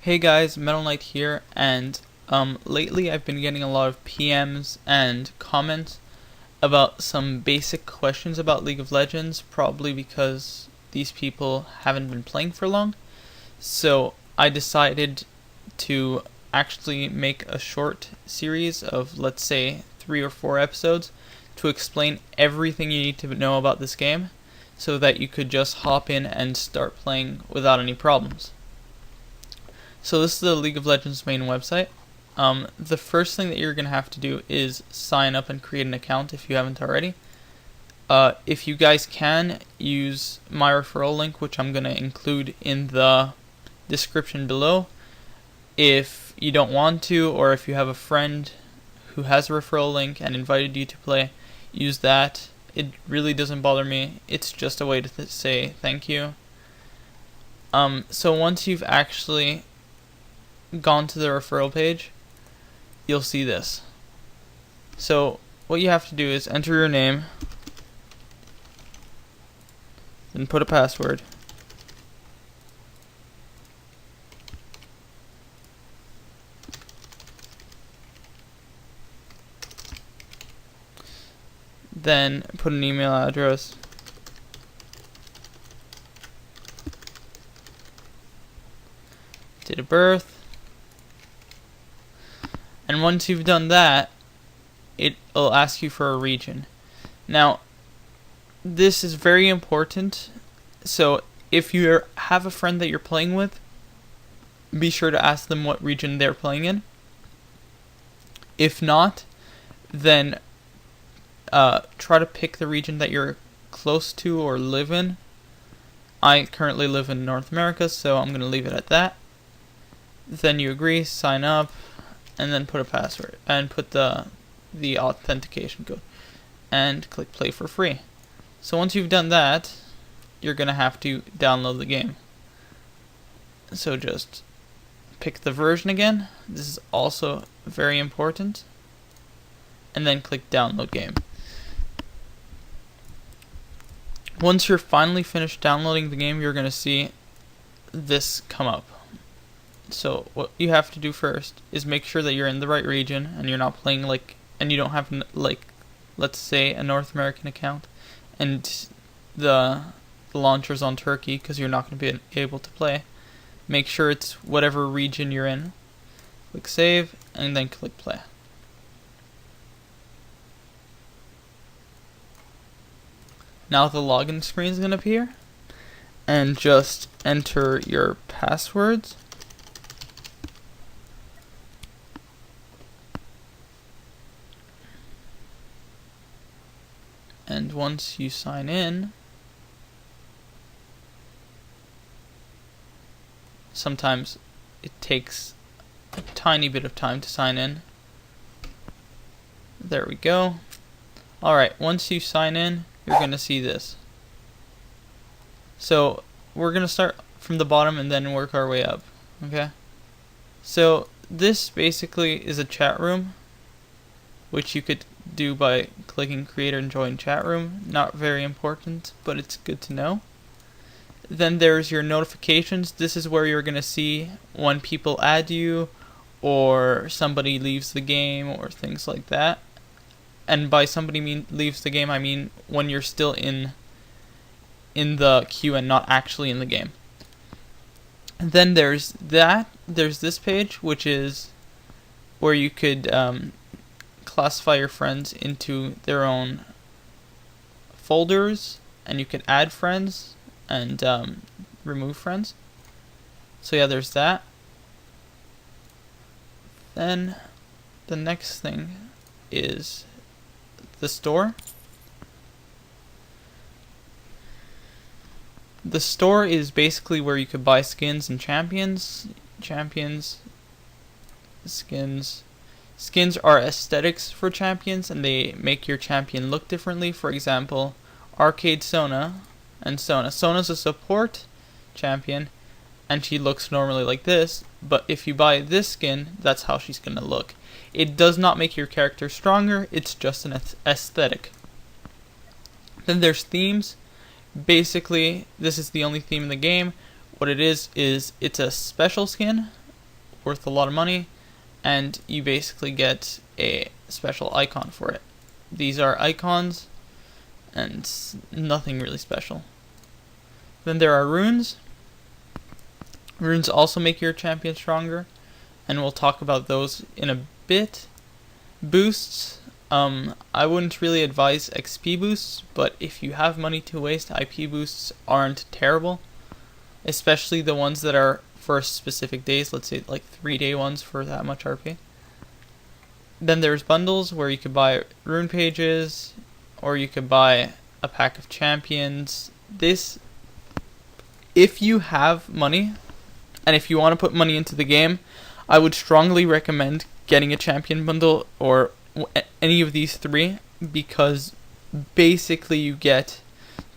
Hey guys, Metal Knight here, and lately I've been getting a lot of PMs and comments about some basic questions about League of Legends, probably because these people haven't been playing for long. So I decided to actually make a short series of, let's say, 3 or 4 episodes to explain everything you need to know about this game so that you could just hop in and start playing without any problems. So this is the League of Legends main website. The first thing that you're going to have to do is sign up and create an account if you haven't already. If you guys can, use my referral link, which I'm going to include in the description below. If you don't want to, or if you have a friend who has a referral link and invited you to play, use that. It really doesn't bother me. It's just a way to say thank you. So once you've actually gone to the referral page, you'll see this. So what you have to do is enter your name, then put a password, then put an email address, date of birth, and once you've done that, it'll ask you for a region. Now, this is very important, so if you have a friend that you're playing with, be sure to ask them what region they're playing in. If not, then try to pick the region that you're close to or live in. I currently live in North America, so I'm going to leave it at that. Then you agree, sign up, and then put a password and put the authentication code and click play for free. So once you've done that, you're gonna have to download the game. So just pick the version again. This is also very important, and then click download game. Once you're finally finished downloading the game, you're gonna see this come up. So what you have to do first is make sure that you're in the right region and you're not playing and you don't have let's say a North American account and the launcher's on Turkey, because you're not going to be able to play. Make sure it's whatever region you're in. Click save and then click play. Now the login screen is going to appear, and just enter your passwords. And once you sign in, sometimes it takes a tiny bit of time to sign in. There we go. Alright, once you sign in, you're going to see this. So we're going to start from the bottom and then work our way up. Okay? So this basically is a chat room, which you could do by clicking create and join chat room. Not very important, but it's good to know. Then there's your notifications. This is where you're going to see when people add you or somebody leaves the game or things like that. And by somebody leaves the game, I mean when you're still in the queue and not actually in the game. And then there's this page, which is where you could classify your friends into their own folders, and you could add friends and remove friends. So yeah, there's that. Then the next thing is the store. The store is basically where you could buy skins and champions. Skins are aesthetics for champions, and they make your champion look differently. For example, Arcade Sona and Sona. Sona's a support champion, and she looks normally like this, but if you buy this skin, that's how she's going to look. It does not make your character stronger, it's just an aesthetic. Then there's themes. Basically, this is the only theme in the game. What it is it's a special skin worth a lot of money, and you basically get a special icon for it. These are icons, and nothing really special. Then there are runes. Runes also make your champion stronger, and we'll talk about those in a bit. Boosts. I wouldn't really advise XP boosts, but if you have money to waste, IP boosts aren't terrible, especially the ones that are for specific days, let's say like 3-day ones for that much RP. Then there's bundles where you could buy rune pages, or you could buy a pack of champions. This, if you have money, and if you want to put money into the game, I would strongly recommend getting a champion bundle or any of these three, because basically you get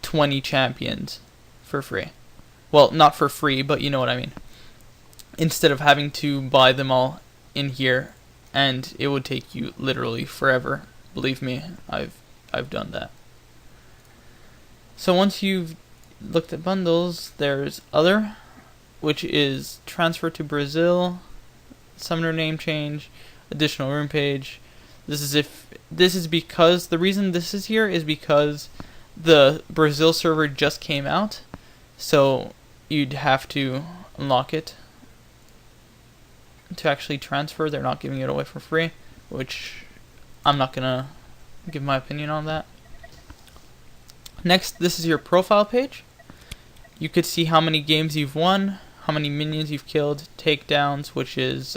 20 champions for free. Well, not for free, but you know what I mean. Instead of having to buy them all in here, and it would take you literally forever. Believe me, I've done that. So once you've looked at bundles, there's other, which is transfer to Brazil, summoner name change, additional rune page. This is because the reason this is here is because the Brazil server just came out, so you'd have to unlock it to actually transfer. They're not giving it away for free, which I'm not gonna give my opinion on that. Next, this is your profile page. You could see how many games you've won, how many minions you've killed, takedowns, which is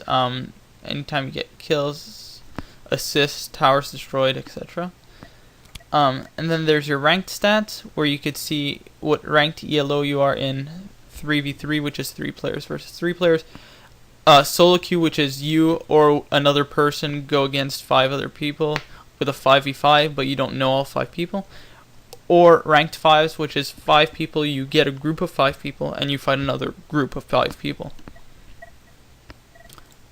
anytime you get kills, assists, towers destroyed, etc. And then there's your ranked stats, where you could see what ranked ELO you are in 3v3, which is 3 players versus 3 players. Solo queue, which is you or another person go against 5 other people with a 5v5, but you don't know all 5 people. Or ranked 5s, which is 5 people, you get a group of 5 people, and you fight another group of 5 people.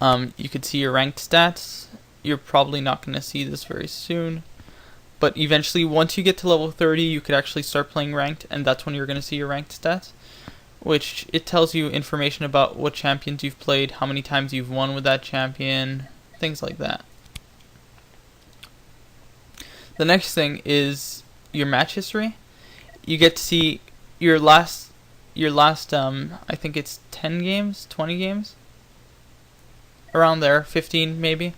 You could see your ranked stats. You're probably not going to see this very soon, but eventually, once you get to level 30, you could actually start playing ranked, and that's when you're going to see your ranked stats, which it tells you information about what champions you've played, how many times you've won with that champion, things like that. The next thing is your match history. You get to see your last I think it's 10 games, 20 games, around there, 15 maybe.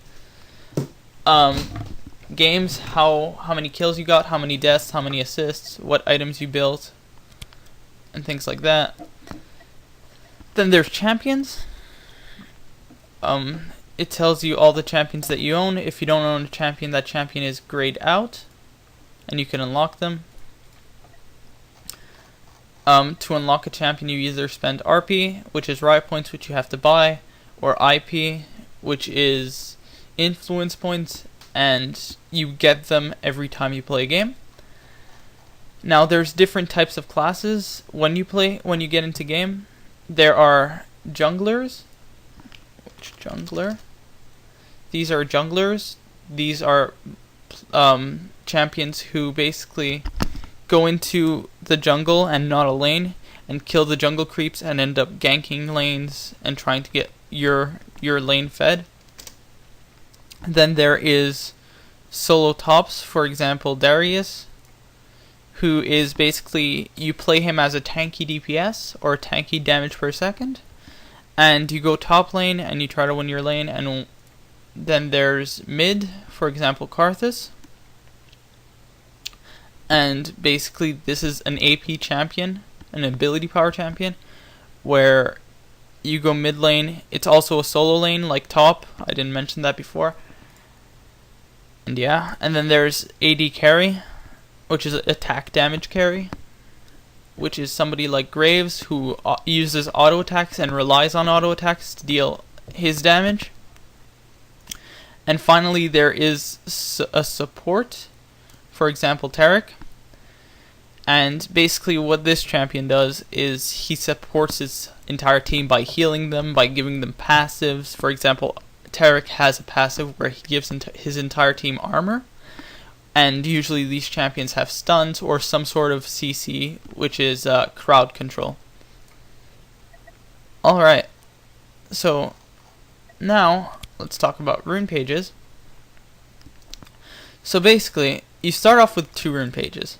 Games, how many kills you got, how many deaths, how many assists, what items you built, and things like that. Then there's champions. It tells you all the champions that you own. If you don't own a champion, that champion is grayed out, and you can unlock them. To unlock a champion, you either spend RP, which is riot points, which you have to buy, or IP, which is influence points, and you get them every time you play a game. Now there's different types of classes when you get into game. There are junglers. Which jungler? These are junglers. These are champions who basically go into the jungle and not a lane and kill the jungle creeps and end up ganking lanes and trying to get your lane fed. Then there is solo tops, for example Darius, who is basically, you play him as a tanky DPS or tanky damage per second, and you go top lane and you try to win your lane. And then there's mid, for example Karthus, and basically this is an AP champion, an ability power champion, where you go mid lane. It's also a solo lane like top, I didn't mention that before. And yeah, and then there's AD carry, which is attack damage carry, which is somebody like Graves who uses auto attacks and relies on auto attacks to deal his damage. And finally there is a support, for example Taric, and basically what this champion does is he supports his entire team by healing them, by giving them passives. For example, Taric has a passive where he gives his entire team armor, and usually these champions have stuns or some sort of CC, which is crowd control. Alright, so now let's talk about rune pages. So basically, you start off with 2 rune pages.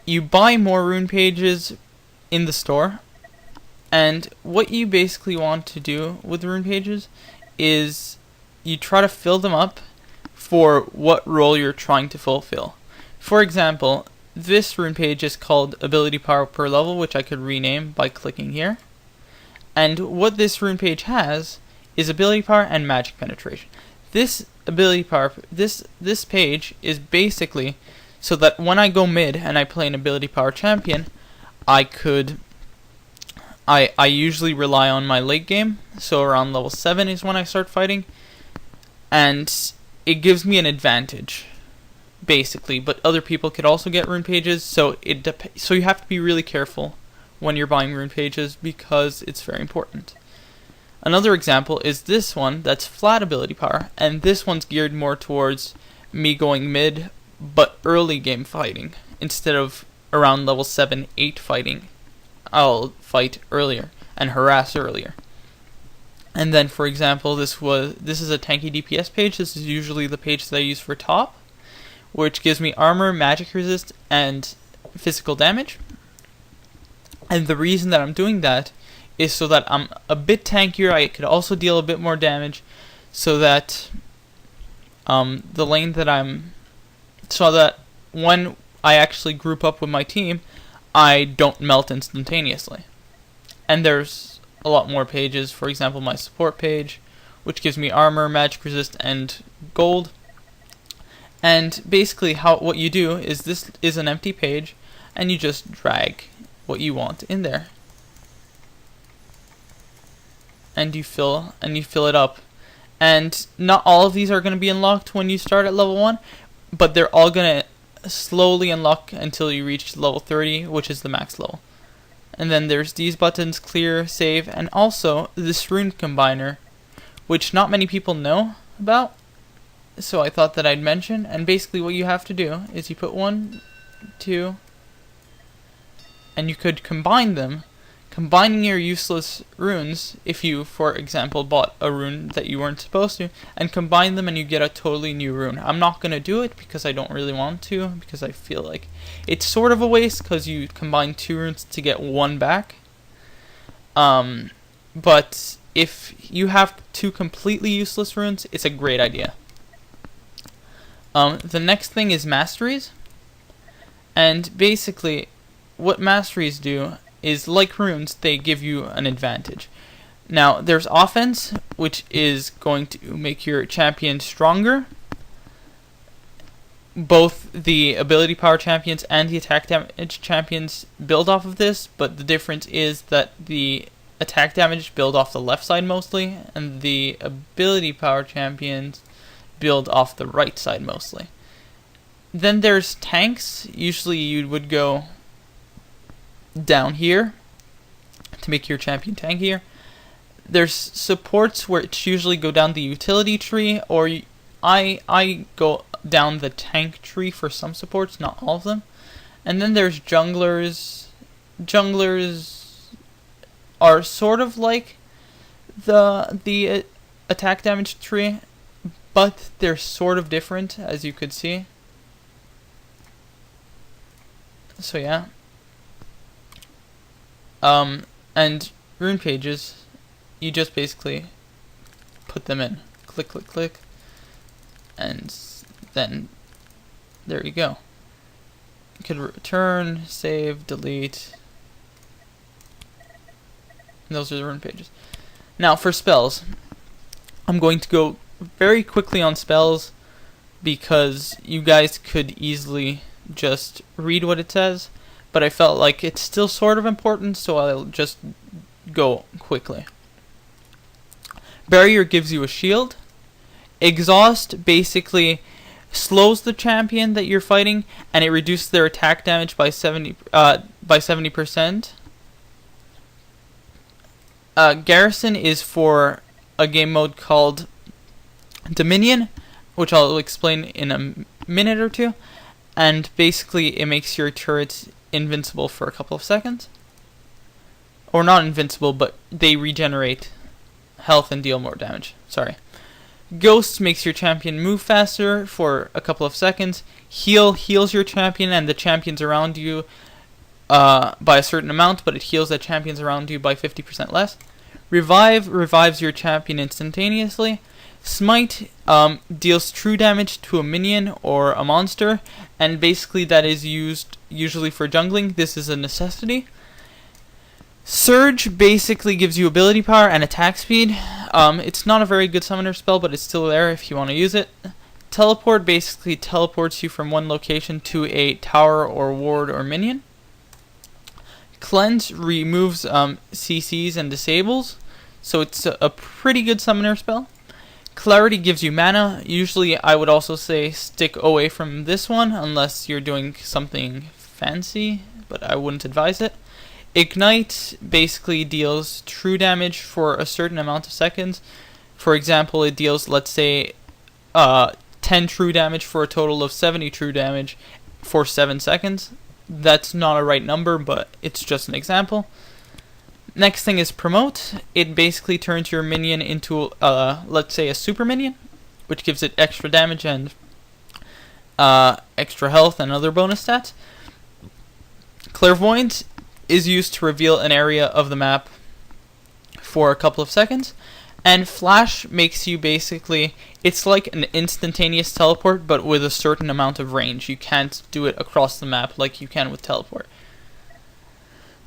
You buy more rune pages in the store, and what you basically want to do with rune pages is you try to fill them up for what role you're trying to fulfill. For example, this rune page is called Ability Power per Level, which I could rename by clicking here. And what this rune page has is Ability Power and Magic Penetration. This ability power, this page is basically so that when I go mid and I play an Ability Power champion, I usually rely on my late game, so around level 7 is when I start fighting, and it gives me an advantage, basically. But other people could also get rune pages, so so you have to be really careful when you're buying rune pages because it's very important. Another example is this one that's flat ability power, and this one's geared more towards me going mid but early game fighting instead of around level 7-8 fighting. I'll fight earlier and harass earlier. And then, for example, this is a tanky DPS page. This is usually the page that I use for top, which gives me armor, magic resist, and physical damage. And the reason that I'm doing that is so that I'm a bit tankier. I could also deal a bit more damage, so that the lane that so that when I actually group up with my team, I don't melt instantaneously. And there's a lot more pages. For example, my support page, which gives me armor, magic resist, and gold. And basically, what you do is this is an empty page, and you just drag what you want in there, and you fill it up. And not all of these are going to be unlocked when you start at level 1, but they're all going to slowly unlock until you reach level 30, which is the max level. And then there's these buttons: clear, save, and also this rune combiner, which not many people know about, so I thought that I'd mention. And basically what you have to do is you put 1, 2, and you could combine them, combining your useless runes. If you, for example, bought a rune that you weren't supposed to, and combine them, and you get a totally new rune. I'm not going to do it because I don't really want to, because I feel like it's sort of a waste because you combine 2 runes to get 1 back. But if you have 2 completely useless runes, it's a great idea. The next thing is Masteries, and basically what Masteries do is, like runes, they give you an advantage. Now, there's offense, which is going to make your champion stronger. Both the ability power champions and the attack damage champions build off of this, but the difference is that the attack damage build off the left side mostly, and the ability power champions build off the right side mostly. Then there's tanks. Usually you would go down here to make your champion tankier. There's supports, where it's usually go down the utility tree, or I go down the tank tree for some supports, not all of them. And then there's junglers. Junglers are sort of like the attack damage tree, but they're sort of different, as you could see. So yeah. And rune pages, you just basically put them in. Click, click, click. And then there you go. You could return, save, delete. And those are the rune pages. Now for spells, I'm going to go very quickly on spells because you guys could easily just read what it says, but I felt like it's still sort of important, so I'll just go quickly. Barrier gives you a shield. Exhaust basically slows the champion that you're fighting, and it reduces their attack damage by 70%. Garrison is for a game mode called Dominion, which I'll explain in a minute or two. And basically it makes your turrets invincible for a couple of seconds. Or not invincible, but they regenerate health and deal more damage. Sorry. Ghost makes your champion move faster for a couple of seconds. Heal heals your champion and the champions around you by a certain amount, but it heals the champions around you by 50% less. Revive revives your champion instantaneously. Smite deals true damage to a minion or a monster, and basically that is used usually for jungling. This is a necessity. Surge basically gives you ability power and attack speed. It's not a very good summoner spell, but it's still there if you want to use it. Teleport basically teleports you from one location to a tower or ward or minion. Cleanse removes CCs and disables, so it's a pretty good summoner spell. Clarity gives you mana. Usually I would also say stick away from this one unless you're doing something fancy, but I wouldn't advise it. Ignite basically deals true damage for a certain amount of seconds. For example, it deals, let's say, 10 true damage for a total of 70 true damage for 7 seconds. That's not a right number, but it's just an example. Next thing is Promote. It basically turns your minion into, let's say, a super minion, which gives it extra damage and extra health and other bonus stats. Clairvoyance is used to reveal an area of the map for a couple of seconds. And Flash makes you basically, it's like an instantaneous teleport, but with a certain amount of range. You can't do it across the map like you can with teleport.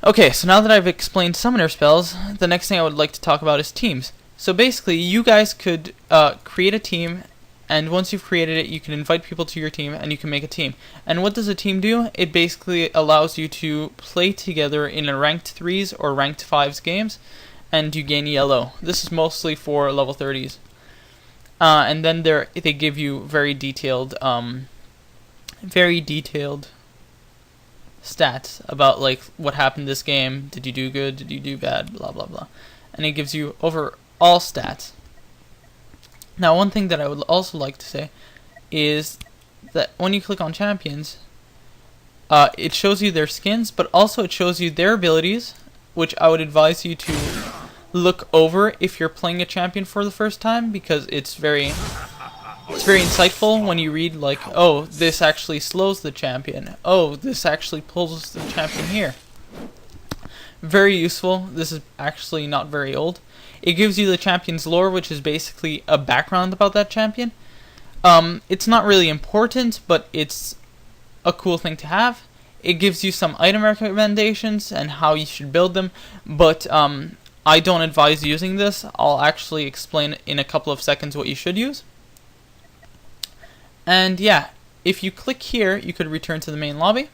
Okay, so now that I've explained summoner spells, the next thing I would like to talk about is teams. So basically, you guys could create a team, and once you've created it, you can invite people to your team, and you can make a team. And what does a team do? It basically allows you to play together in a ranked 3s or ranked 5s games, and you gain yellow. This is mostly for level 30s. And then they give you very detailed stats about like what happened this game. Did you do good? Did you do bad? Blah blah blah. And it gives you overall stats. Now, one thing that I would also like to say is that when you click on champions, it shows you their skins, but also it shows you their abilities, which I would advise you to look over if you're playing a champion for the first time, because it's very insightful when you read like, oh, this actually slows the champion. Oh, this actually pulls the champion here. Very useful. This is actually not very old. It gives you the champion's lore, which is basically a background about that champion. It's not really important, but it's a cool thing to have. It gives you some item recommendations and how you should build them, but I don't advise using this. I'll actually explain in a couple of seconds what you should use. And yeah, if you click here, you could return to the main lobby.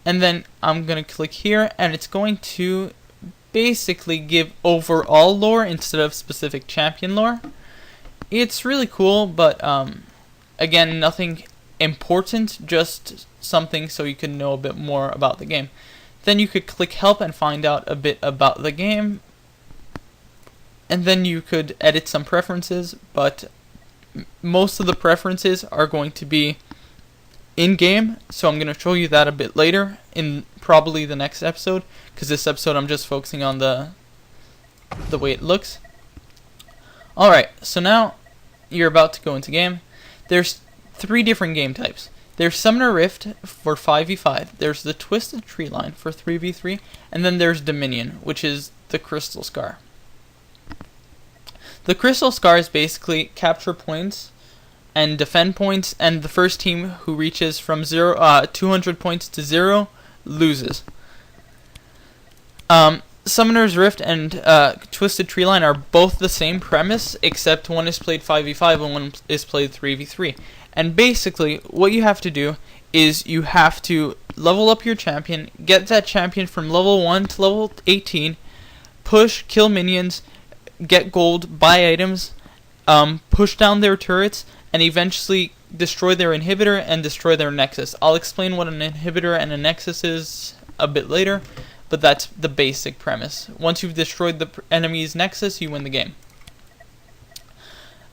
And then I'm going to click here, and it's going to basically give overall lore instead of specific champion lore. It's really cool, but again, nothing important, just something so you can know a bit more about the game. Then you could click help and find out a bit about the game. And then you could edit some preferences, but most of the preferences are going to be in-game, so I'm going to show you that a bit later in probably the next episode, because this episode I'm just focusing on the way it looks. Alright, so now you're about to go into game. There's 3 different game types. There's Summoner Rift for 5v5, there's the Twisted Tree Line for 3v3, and then there's Dominion, which is the Crystal Scar. The Crystal Scar is basically capture points and defend points, and the first team who reaches from 200 points to 0 loses. Summoner's Rift and Twisted Tree Line are both the same premise, except one is played 5v5 and one is played 3v3. And basically, what you have to do is you have to level up your champion, get that champion from level 1 to level 18, push, kill minions, get gold, buy items, push down their turrets, and eventually destroy their inhibitor and destroy their nexus. I'll explain what an inhibitor and a nexus is a bit later, but that's the basic premise. Once you've destroyed the enemy's nexus, you win the game.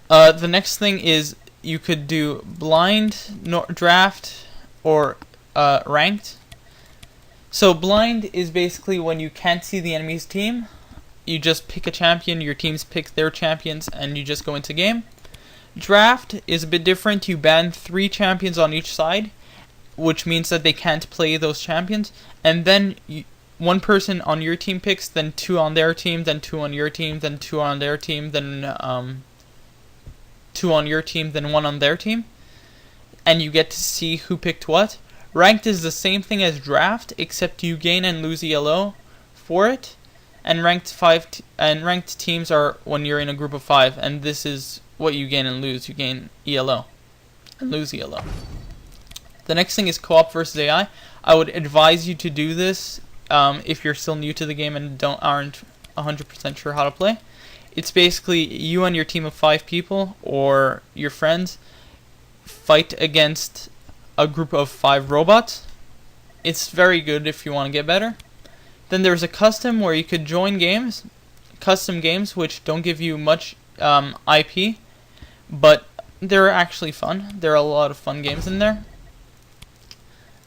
The next thing is you could do blind, draft, or ranked. So blind is basically when you can't see the enemy's team. you just pick a champion, your teams pick their champions, and you just go into game. Draft is a bit different. You ban 3 champions on each side, which means that they can't play those champions, and then one person on your team picks, then 2 on their team, then 2 on your team, then 2 on their team, then 2 on your team, then 1 on their team, and you get to see who picked what. Ranked is the same thing as draft, except you gain and lose ELO for it, and ranked teams are when you're in a group of 5, and this is what you gain and lose. You gain ELO and lose ELO. The next thing is co-op versus AI. I would advise you to do this if you're still new to the game and aren't 100% sure how to play. It's basically you and your team of 5 people or your friends fight against a group of 5 robots. It's very good if you want to get better. Then there's a custom where you could join games, custom games which don't give you much IP, but they're actually fun. There are a lot of fun games in there.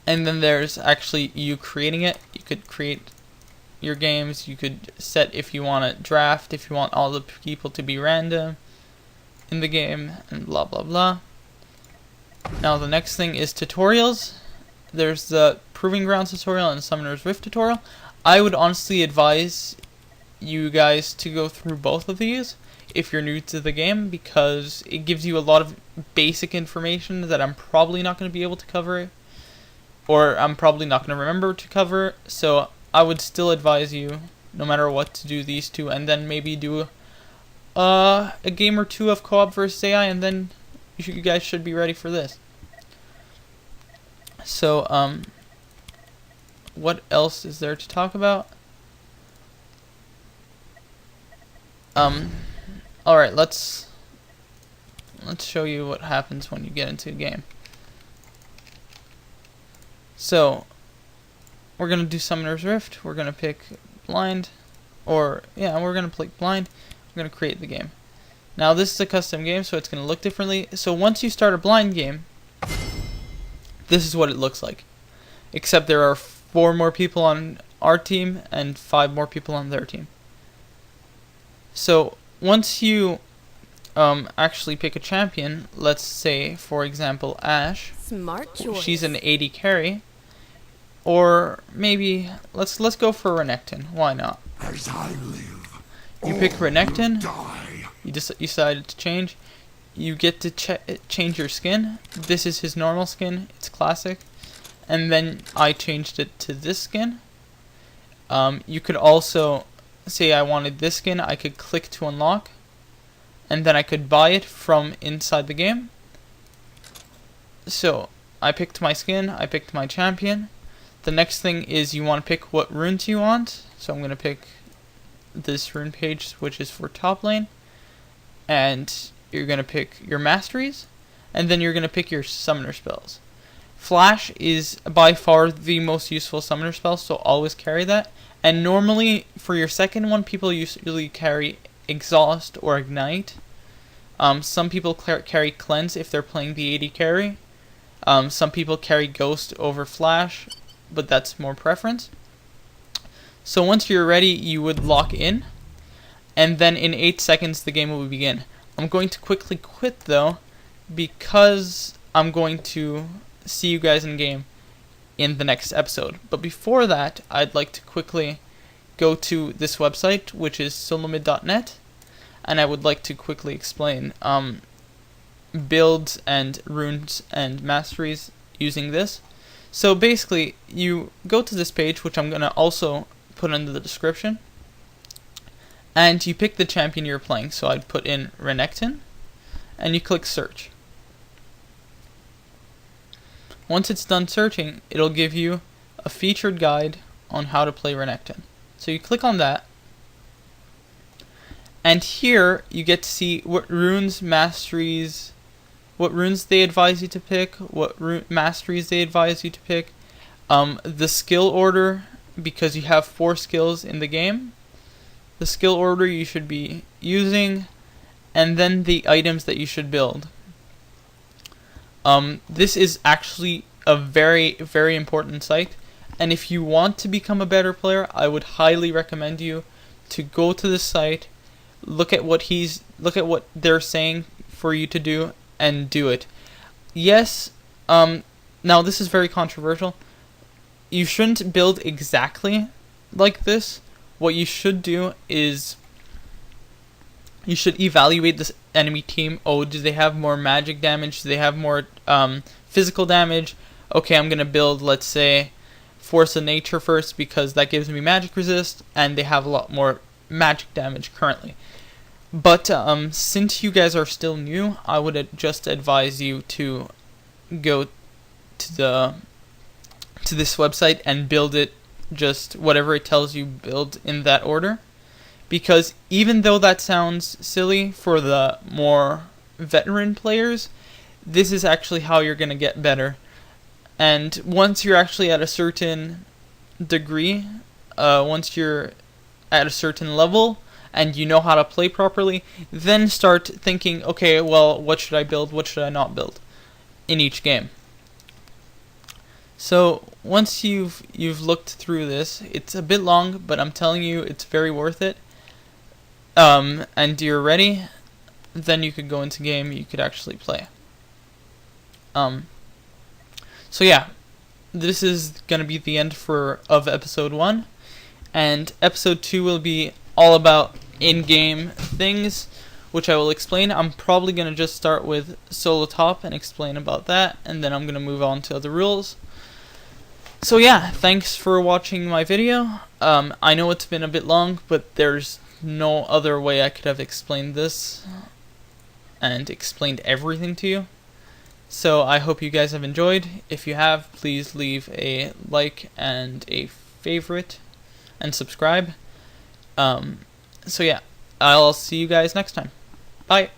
And then there's actually you creating it. You could create your games. You could set if you want to draft, if you want all the people to be random in the game, and blah blah blah. Now the next thing is tutorials. There's the Proving Grounds tutorial and Summoner's Rift tutorial. I would honestly advise you guys to go through both of these if you're new to the game, because it gives you a lot of basic information that I'm probably not going to be able to cover, or I'm probably not going to remember to cover. So I would still advise you, no matter what, to do these 2, and then maybe do a game or 2 of co-op versus AI, and then you guys should be ready for this. So what else is there to talk about? Alright, let's show you what happens when you get into a game. So we're gonna do Summoner's Rift. We're gonna pick blind, we're gonna pick blind. We're gonna create the game. Now this is a custom game, so it's gonna look differently. So once you start a blind game, this is what it looks like. Except there are 4 more people on our team and 5 more people on their team. So once you actually pick a champion, let's say for example Ash. Smart choice. She's an AD carry. Or maybe let's go for Renekton. Why not? As I live, You pick Renekton. die. You decided to change. You get to change your skin. This is his normal skin. It's classic. And then I changed it to this skin. You could also say I wanted this skin. I could click to unlock, and then I could buy it from inside the game. So I picked my skin. I picked my champion. The next thing is you want to pick what runes you want. So I'm going to pick this rune page, which is for top lane. And you're going to pick your Masteries. And then you're going to pick your summoner spells. Flash is by far the most useful summoner spell, so always carry that. And normally, for your second one, people usually carry Exhaust or Ignite. Some people carry Cleanse if they're playing the AD carry. Some people carry Ghost over Flash, but that's more preference. So once you're ready, you would lock in, and then in 8 seconds the game will begin. I'm going to quickly quit though, because I'm going to see you guys in game in the next episode. But before that, I'd like to quickly go to this website, which is solomid.net, and I would like to quickly explain builds and runes and masteries using this. So basically, you go to this page, which I'm going to also put under the description, and you pick the champion you're playing. So I'd put in Renekton, and you click search. Once it's done searching, it'll give you a featured guide on how to play Renekton. So you click on that, and here you get to see what runes, masteries, what runes they advise you to pick, what masteries they advise you to pick, the skill order, because you have 4 skills in the game, the skill order you should be using, and then the items that you should build. This is actually a very, very important site, and if you want to become a better player, I would highly recommend you to go to the site, look at what they're saying for you to do, and do it. Yes, now this is very controversial. You shouldn't build exactly like this. What you should do is you should evaluate this enemy team. Oh, do they have more magic damage? Do they have more physical damage? Okay, I'm gonna build, let's say, Force of Nature first because that gives me magic resist, and they have a lot more magic damage currently. But since you guys are still new, I would just advise you to go to this website and build it just whatever it tells you, build in that order. Because even though that sounds silly for the more veteran players, this is actually how you're going to get better. And once you're actually at a certain degree, once you're at a certain level and you know how to play properly, then start thinking, okay, well, what should I build, what should I not build in each game. So once you've looked through this, it's a bit long, but I'm telling you, it's very worth it. And you're ready, then you could go into game, you could actually play. So yeah, this is gonna be the end of episode 1, and episode 2 will be all about in-game things, which I will explain. I'm probably gonna just start with solo top and explain about that, and then I'm gonna move on to other rules. So yeah, thanks for watching my video. I know it's been a bit long, but there's no other way I could have explained this and explained everything to you. So I hope you guys have enjoyed. If you have, please leave a like and a favorite and subscribe. So yeah, I'll see you guys next time. Bye.